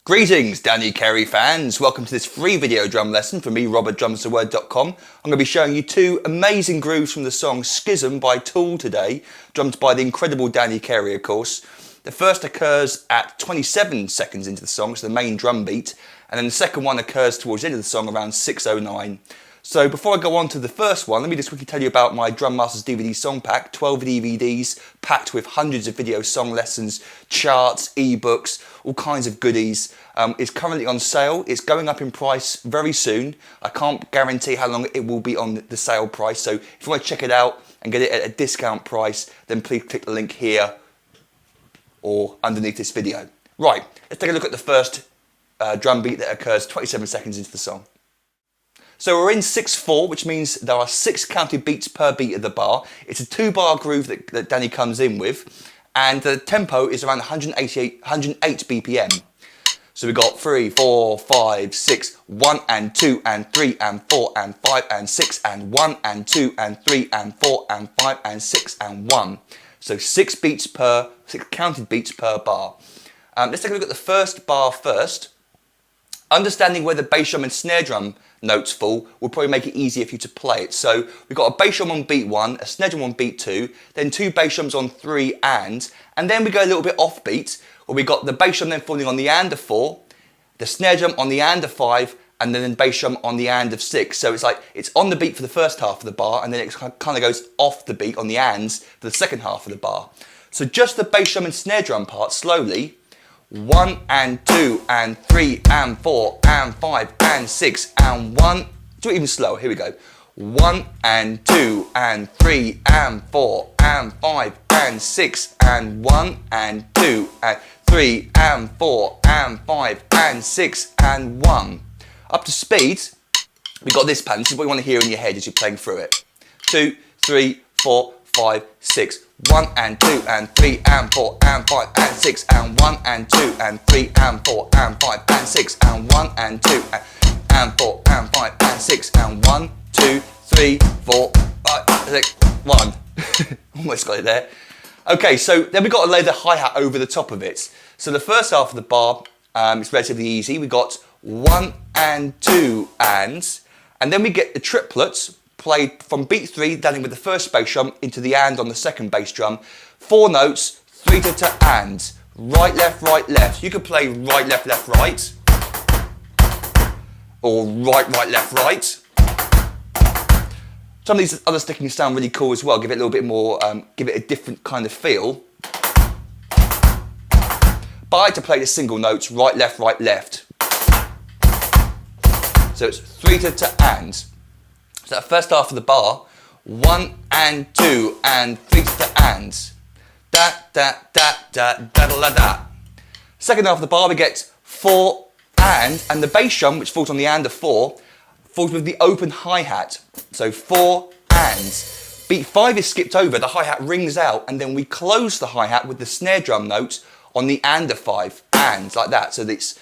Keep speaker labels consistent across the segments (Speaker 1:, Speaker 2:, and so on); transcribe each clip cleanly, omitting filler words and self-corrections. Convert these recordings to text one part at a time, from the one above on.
Speaker 1: Greetings Danny Carey fans, welcome to this free video drum lesson from me, Rob@drumstheword.com. I'm going to be showing you two amazing grooves from the song Schism by Tool today, drummed by the incredible Danny Carey of course. The first occurs at 27 seconds into the song, so the main drum beat, and then the second one occurs towards the end of the song around 6:09. So before I go on to the first one, let me just quickly tell you about my Drum Masters DVD song pack. 12 DVDs packed with hundreds of video song lessons, charts, ebooks, all kinds of goodies. It's currently on sale. It's going up in price very soon. I can't guarantee how long it will be on the sale price. So if you want to check it out and get it at a discount price, then please click the link here or underneath this video. Right, let's take a look at the first drum beat that occurs 27 seconds into the song. So we're in 6/4, which means there are 6 counted beats per beat of the bar. It's a 2-bar groove that Danny comes in with, and the tempo is around 108 BPM. So we've got 3, 4, 5, 6, 1 and 2 and 3 and 4 and 5 and 6 and 1 and 2 and 3 and 4 and 5 and 6 and 1. So 6 counted beats per bar. Let's take a look at the first bar first. Understanding where the bass drum and snare drum notes fall will probably make it easier for you to play it. So we've got a bass drum on beat 1, a snare drum on beat 2, then 2 bass drums on 3 and then we go a little bit off beat, where we got the bass drum then falling on the and of 4, the snare drum on the and of 5, and then the bass drum on the and of 6. So it's like it's on the beat for the first half of the bar, and then it kind of goes off the beat on the ands for the second half of the bar. So just the bass drum and snare drum part slowly. 1 and 2 and 3 and 4 and 5 and 6 and 1. Do it even slower. Here we go. 1 and 2 and 3 and 4 and 5 and 6 and 1 and 2 and 3 and 4 and 5 and 6 and 1. Up to speed, we got this pattern. This is what you want to hear in your head as you're playing through it. 2, 3, 4, 5, 6. 1 and 2 and 3 and 4 and 5 and 6 and 1 and 2 and 3 and 4 and 5 and 6 and 1 and 2 and 4 and 5 and 6 and 1, 2, 3, 4, 5, 6, 1. Almost got it there. Okay, so then we've got to lay the hi-hat over the top of it. So the first half of the bar is relatively easy. We got 1 and 2 and then we get the triplets played from beat 3, landing with the first bass drum into the and on the second bass drum. 4 notes, 3 to and. Right, left. You could play right, left, right. Or right, left, right. Some of these other stickings sound really cool as well. Give it a little bit more, give it a different kind of feel. But I like to play the single notes, right, left. So it's 3 to and. So that first half of the bar, 1 and 2 and 3 to the and. Da da da da da da da. Second half of the bar we get 4 and the bass drum, which falls on the and of 4, falls with the open hi-hat. So 4 and. Beat 5 is skipped over, the hi-hat rings out, and then we close the hi-hat with the snare drum note on the and of 5, and like that. So it's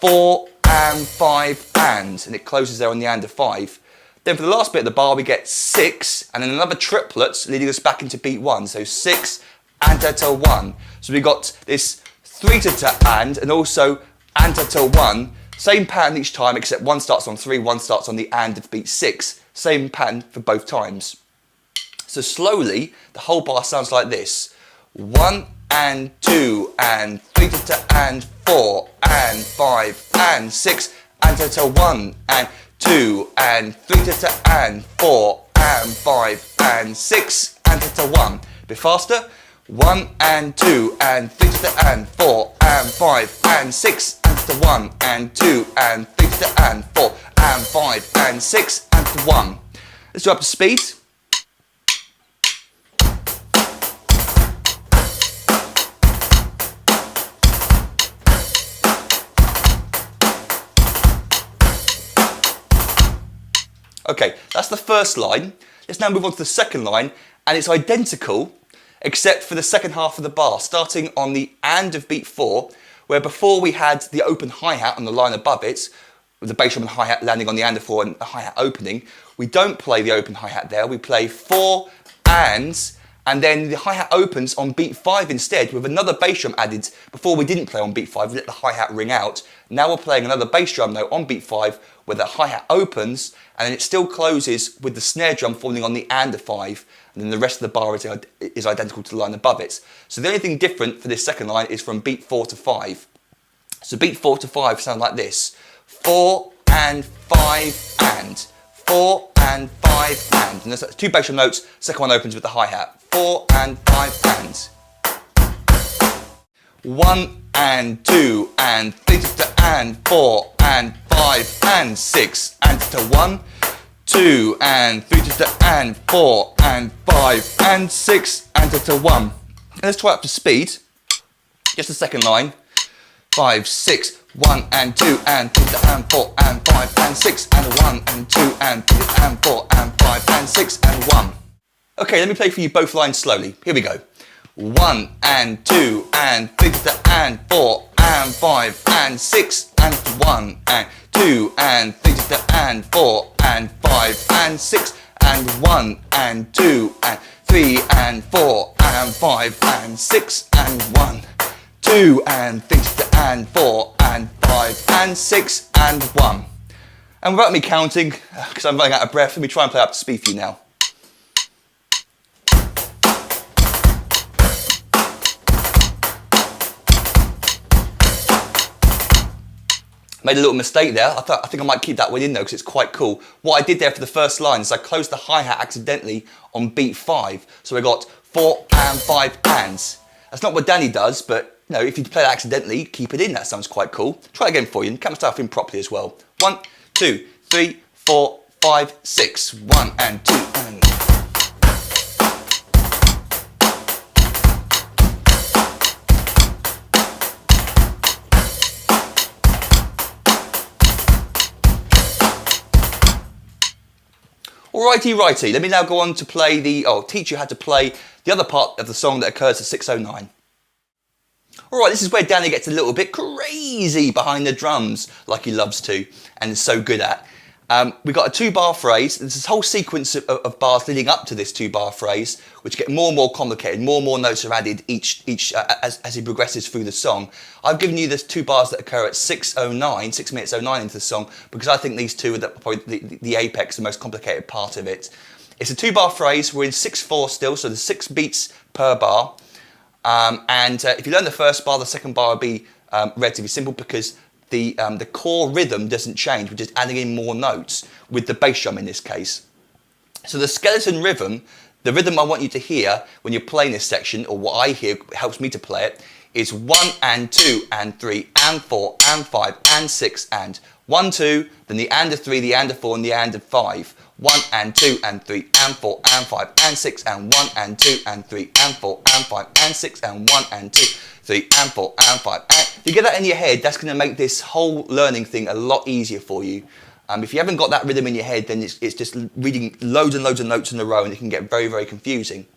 Speaker 1: 4 and 5 and it closes there on the and of 5. Then for the last bit of the bar we get 6 and then another triplets leading us back into beat 1. So 6 and to 1. So we got this 3 to and also to 1. Same pattern each time except one starts on 3, one starts on the and of beat 6. Same pattern for both times. So slowly the whole bar sounds like this. 1 and 2 and 3 to and 4 and 5 and 6 and to 1 and 2 and 3 to and 4 and 5 and 6 and to 1. A bit faster. 1 and 2 and 3 to and 4 and 5 and 6 and to 1 and 2 and 3 to and 4 and 5 and 6 and to 1. Let's go up to speed. Okay, that's the first line. Let's now move on to the second line, and it's identical except for the second half of the bar, starting on the and of beat 4, where before we had the open hi-hat on the line above it, with the bass drum and hi-hat landing on the and of 4 and the hi-hat opening. We don't play the open hi-hat there, we play 4 ands And then the hi-hat opens on beat 5 instead with another bass drum added. Before we didn't play on beat 5, we let the hi-hat ring out. Now we're playing another bass drum though on beat 5 where the hi-hat opens and then it still closes with the snare drum falling on the and a 5, and then the rest of the bar is identical to the line above it. So the only thing different for this second line is from beat 4 to 5. So beat 4 to 5 sound like this. 4 and 5 and 4 and 5 and there's 2 bass drum notes. Second one opens with the hi-hat. 4 and 5 and 1 and 2 and 3 to and 4 and 5 and 6 and to 1, 2 and 3 to and 4 and 5 and 6 and to 1. And let's try up to speed. Just the second line. 5, 6, 1 and 2 and 3 to and 4 and 5 and 6 and 1 and 2 and 3 to and 4 and 5 and 6 and 1. Okay, let me play for you both lines slowly. Here we go. 1 and 2 and 3 to and 4 and 5 and 6 and 1 and 2 and 3 to and 4 and 5 and 6 and 1 and 2 and 3 and 4 and 5 and 6 and 1, 2 and 3 to and 4 and 5 and 6 and 1. And without me counting, because I'm running out of breath, let me try and play up to speed for you now. Made a little mistake there. I think I might keep that one in though because it's quite cool. What I did there for the first line is I closed the hi-hat accidentally on beat 5. So I got 4 and 5 ands. That's not what Danny does, but you know, if you play that accidentally, keep it in. That sounds quite cool. Try it again for you and count myself in properly as well. 1, 2, 3, 4, 5, 6. 1 and 2 and... Alrighty, let me now go on to play teach you how to play the other part of the song that occurs at 6:09. Alright, this is where Danny gets a little bit crazy behind the drums, like he loves to, and is so good at. We've got a 2-bar phrase. There's this whole sequence of bars leading up to this 2-bar phrase, which get more and more complicated. More and more notes are added as he progresses through the song. I've given you the 2 bars that occur at 6:09, 6 minutes 09 into the song, because I think these two are probably the apex, the most complicated part of it. It's a 2-bar phrase. We're in 6/4 still, so there's 6 beats per bar. If you learn the first bar, the second bar will be relatively simple because the core rhythm doesn't change. We're just adding in more notes with the bass drum in this case. So the skeleton rhythm, the rhythm I want you to hear when you're playing this section, or what I hear helps me to play it, is 1 and 2 and 3 and 4 and 5 and 6 and 1, 2, then the and of 3, the and of 4 and the and of 5. 1 and 2 and 3 and 4 and 5 and 6 and 1 and 2 and 3 and 4 and 5 and 6 and 1 and 2, 3 and 4 and 5. And if you get that in your head, that's going to make this whole learning thing a lot easier for you. If you haven't got that rhythm in your head, then it's just reading loads and loads of notes in a row and it can get very, very confusing.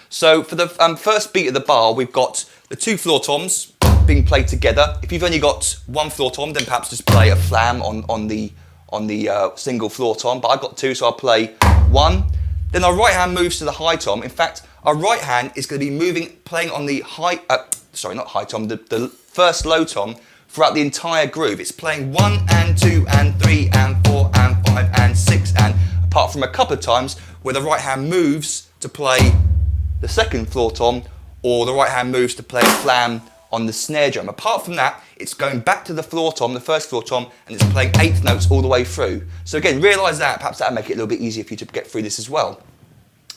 Speaker 1: So for the first beat of the bar, we've got the 2 floor toms being played together. If you've only got 1 floor tom, then perhaps just play a flam on the single floor tom, but I've got 2, so I'll play 1. Then our right hand moves to the high tom. In fact, our right hand is going to be playing on the the first low tom throughout the entire groove. It's playing 1 and 2 and 3 and 4 and 5 and 6, and apart from a couple of times where the right hand moves to play the second floor tom, or the right hand moves to play a flam on the snare drum. Apart from that, it's going back to the floor tom, the first floor tom, and it's playing 8th notes all the way through. So again, realise that, perhaps that'll make it a little bit easier for you to get through this as well.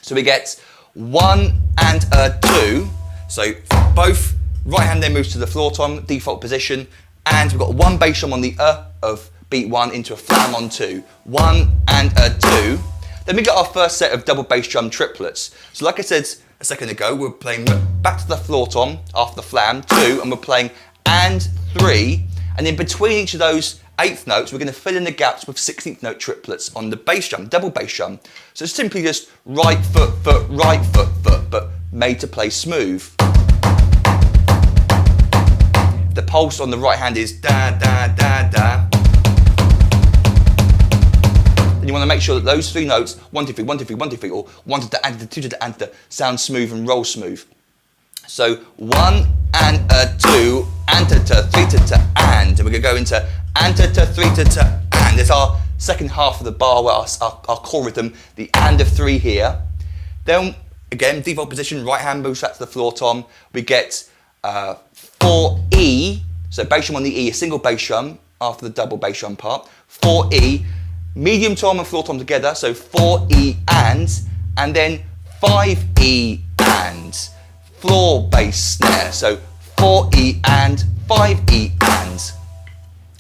Speaker 1: So we get 1 and a 2, so both right hand then moves to the floor tom, default position, and we've got 1 bass drum on the of beat 1 into a flam on 2. 1 and a 2. Then we got our first set of double bass drum triplets. So like I said a second ago, we're playing back to the floor tom after the flam, 2, and we're playing and 3, and in between each of those 8th notes, we're going to fill in the gaps with 16th note triplets on the bass drum, double bass drum. So it's simply just right foot, foot, right foot, foot, but made to play smooth. The pulse on the right hand is da, da, da, da. Then you want to make sure that those three notes, 1, 2, 3, 1, 2, 3, 1, 2, 3, or 1 to the and to 2 to the and to, sound smooth and roll smooth. So 1 and a 2, and to 3 to and we're going to go into and to 3 to and. It's our second half of the bar where our core rhythm, the and of 3 here. Then again, default position, right hand moves flat to the floor tom. We get 4E, so bass drum on the E, a single bass drum after the double bass drum part. 4E, medium tom and floor tom together, so 4E and then 5E and floor bass snare, so 4E and 5E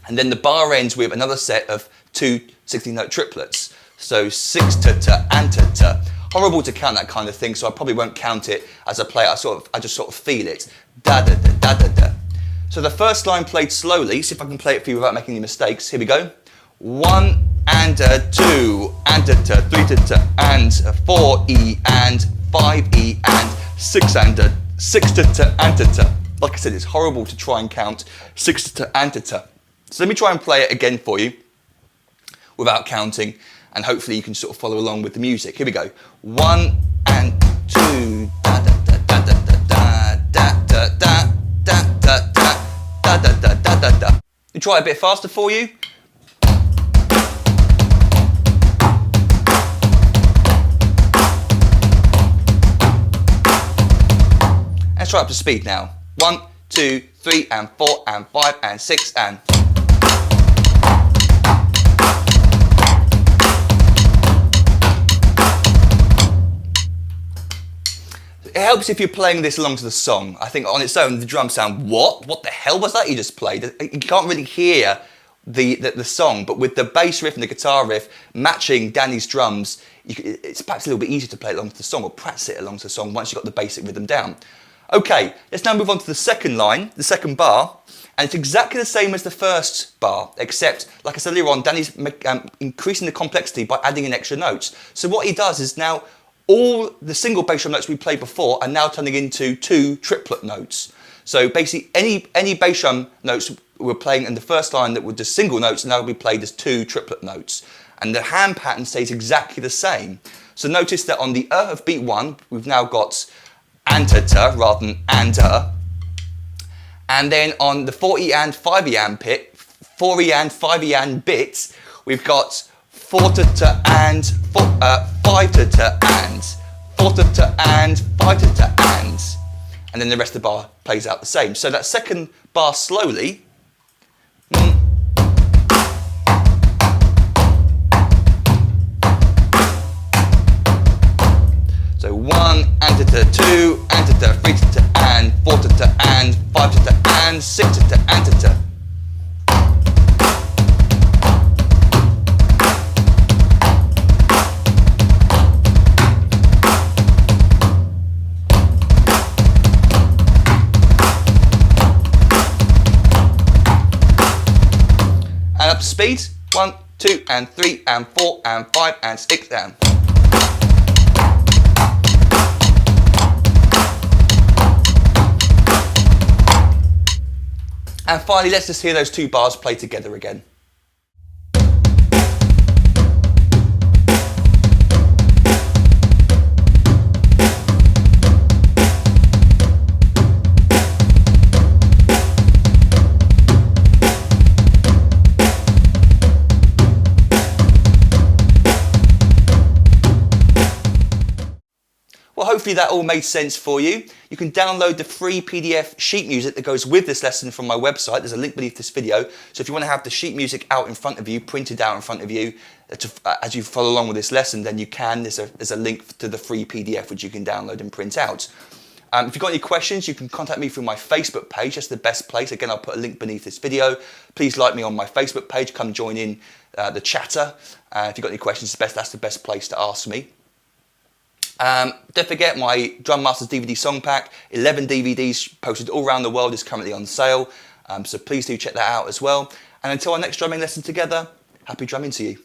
Speaker 1: and then the bar ends with another set of 2 16-note triplets, so 6 to and to. Horrible to count that kind of thing, so I probably won't count it as I play it. I just sort of feel it. Da da da da da da. So the first line played slowly. See if I can play it for you without making any mistakes. Here we go. 1 and a 2 and a 3 to and 4E and 5E and 6 and a 6 to and to. Like I said, it's horrible to try and count 6 to and to. So let me try and play it again for you without counting, and hopefully you can sort of follow along with the music. Here we go. 1 and 2 da da da da da da da da da da da da da da da da da. You try a bit faster for you. Let's try up to speed now. 1, 2, 3 and 4 and 5 and 6 and. It helps if you're playing this along to the song. I think on its own, the drums sound, what? What the hell was that you just played? You can't really hear the song, but with the bass riff and the guitar riff matching Danny's drums, it's perhaps a little bit easier to play it along to the song, or practice it along to the song once you've got the basic rhythm down. Okay, let's now move on to the second line, the second bar, and it's exactly the same as the first bar, except, like I said earlier on, Danny's increasing the complexity by adding in extra notes. So what he does is now all the single bass drum notes we played before are now turning into 2 triplet notes. So basically any bass drum notes we're playing in the first line that were just single notes now will be played as 2 triplet notes. And the hand pattern stays exactly the same. So notice that on the of beat 1, we've now got and-ta rather than and-ta. And then on the 4E and 5E and bit, 4E and 5E and bit, we've got 4 to and 5 to and 4 to and 5 to and then the rest of the bar plays out the same. So that second bar slowly. So 1 and to 2 and to 3 to and 4 to and 5 to and 6 to and to. Up to speed. 1, 2 and 3 and 4 and 5 and 6 and. And finally, let's just hear those 2 bars play together again. Well, hopefully that all made sense for you. You can download the free PDF sheet music that goes with this lesson from my website. There's a link beneath this video. So if you want to have the sheet music out in front of you, printed out in front of you, as you follow along with this lesson, then you can. There's a link to the free PDF which you can download and print out. If you've got any questions, you can contact me through my Facebook page. That's the best place. Again, I'll put a link beneath this video. Please like me on my Facebook page. Come join in the chatter. If you've got any questions, that's the best place to ask me. Don't forget my Drum Masters DVD song pack, 11 DVDs posted all around the world, is currently on sale. So please do check that out as well. And until our next drumming lesson together, happy drumming to you.